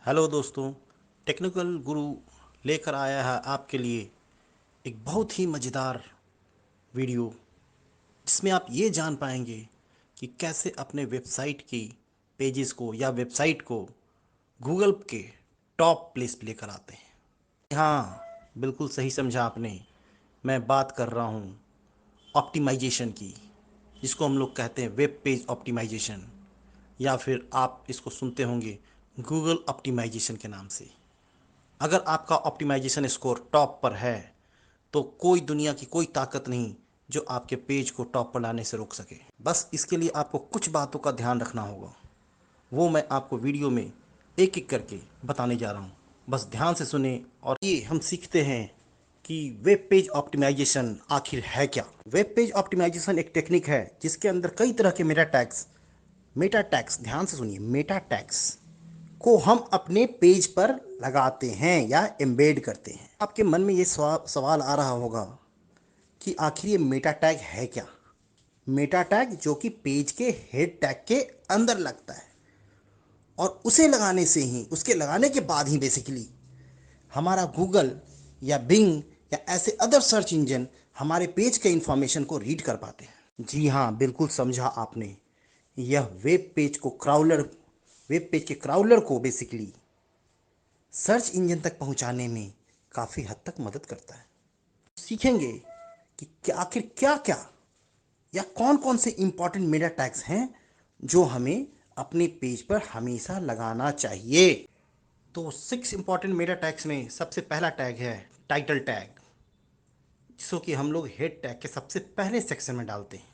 Hello दोस्तों। Technical गुरु लेकर आया है आपके लिए एक बहुत ही मज़ेदार वीडियो, जिसमें आप ये जान पाएंगे कि कैसे अपने वेबसाइट की पेजेस को या वेबसाइट को गूगल के टॉप प्लेस पे लेकर आते हैं। हाँ, बिल्कुल सही समझा आपने। मैं बात कर रहा हूँ ऑप्टिमाइजेशन की, जिसको हम लोग कहते हैं वेब पेज ऑप्टिमाइजेशन, या फिर आप इसको सुनते होंगे गूगल ऑप्टिमाइजेशन के नाम से। अगर आपका ऑप्टिमाइजेशन स्कोर टॉप पर है तो कोई दुनिया की कोई ताकत नहीं जो आपके पेज को टॉप पर लाने से रोक सके। बस इसके लिए आपको कुछ बातों का ध्यान रखना होगा, वो मैं आपको वीडियो में एक एक करके बताने जा रहा हूँ। बस ध्यान से सुने और ये हम सीखते हैं कि वेब पेज ऑप्टिमाइजेशन आखिर है क्या। वेब पेज ऑप्टिमाइजेशन एक टेक्निक है जिसके अंदर कई तरह के मेटा टैग्स, ध्यान से सुनिए, मेटा टैग्स को हम अपने पेज पर लगाते हैं या एम्बेड करते हैं। आपके मन में ये सवाल आ रहा होगा कि आखिर ये मेटा टैग है क्या। मेटा टैग जो कि पेज के हेड टैग के अंदर लगता है, और उसे लगाने से ही, उसके लगाने के बाद ही बेसिकली हमारा गूगल या बिंग या ऐसे अदर सर्च इंजन हमारे पेज के इंफॉर्मेशन को रीड कर पाते हैं। जी हाँ, बिल्कुल समझा आपने। यह वेब पेज के क्राउलर को बेसिकली सर्च इंजन तक पहुंचाने में काफ़ी हद तक मदद करता है। सीखेंगे कि आखिर क्या क्या या कौन कौन से इंपॉर्टेंट मेटा टैग्स हैं जो हमें अपने पेज पर हमेशा लगाना चाहिए। तो 6 इंपॉर्टेंट मेटा टैग्स में सबसे पहला टैग है टाइटल टैग, जिसको कि हम लोग हेड टैग के सबसे पहले सेक्शन में डालते हैं।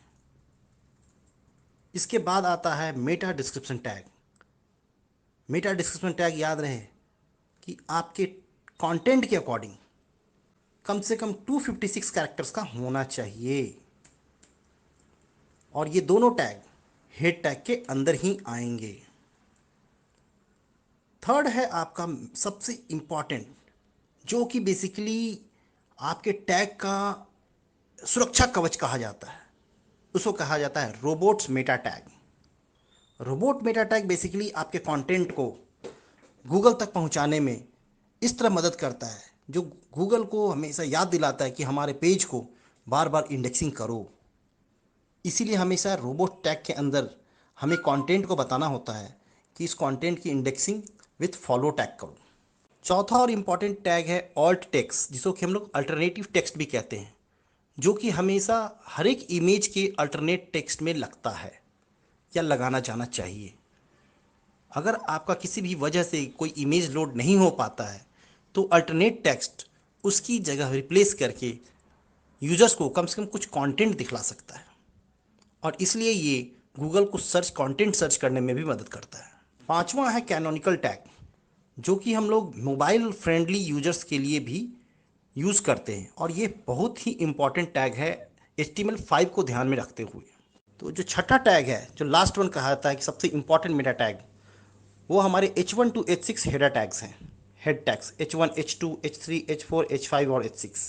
इसके बाद आता है Meta description tag. Meta description tag याद रहे कि आपके कंटेंट के अकॉर्डिंग कम से कम 256 कैरेक्टर्स का होना चाहिए, और ये दोनों टैग हेड टैग के अंदर ही आएंगे। थर्ड है आपका सबसे इम्पॉर्टेंट, जो कि बेसिकली आपके टैग का सुरक्षा कवच कहा जाता है। उसको कहा जाता है robots Meta tag. Robot Meta tag basically आपके कंटेंट को गूगल तक पहुंचाने में इस तरह मदद करता है, जो गूगल को हमेशा याद दिलाता है कि हमारे पेज को बार बार इंडेक्सिंग करो। इसीलिए हमेशा रोबोट टैग के अंदर हमें कंटेंट को बताना होता है कि इस कंटेंट की इंडेक्सिंग विथ फॉलो टैग करो। चौथा और इम्पॉर्टेंट टैग है ऑल्ट टेक्स्ट, जिसको कि हम लोग अल्टरनेटिव टेक्स्ट भी कहते हैं, जो कि हमेशा हर एक इमेज के अल्टरनेट टेक्स्ट में लगता है या लगाना जाना चाहिए। अगर आपका किसी भी वजह से कोई इमेज लोड नहीं हो पाता है तो अल्टरनेट टेक्स्ट उसकी जगह रिप्लेस करके यूजर्स को कम से कम कुछ कंटेंट दिखला सकता है, और इसलिए ये गूगल को कंटेंट सर्च करने में भी मदद करता है। पांचवा है कैनोनिकल टैग, जो कि हम लोग मोबाइल फ्रेंडली यूजर्स के लिए भी यूज़ करते हैं, और ये बहुत ही इम्पॉर्टेंट टैग है HTML5 को ध्यान में रखते हुए। तो जो छठा टैग है, जो लास्ट वन कहा जाता है कि सबसे इम्पॉर्टेंट मेटा टैग, वो हमारे H1 to H6 header tags हैं। Head tags H1, H2, H3, H4, H5 और H6।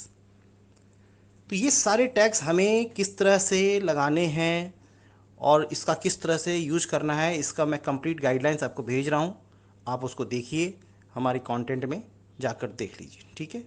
तो ये सारे टैग्स हमें किस तरह से लगाने हैं और इसका किस तरह से यूज करना है, इसका मैं कंप्लीट गाइडलाइंस आपको भेज रहा हूँ। आप उसको देखिए, हमारे कंटेंट में जाकर देख लीजिए, ठीक है।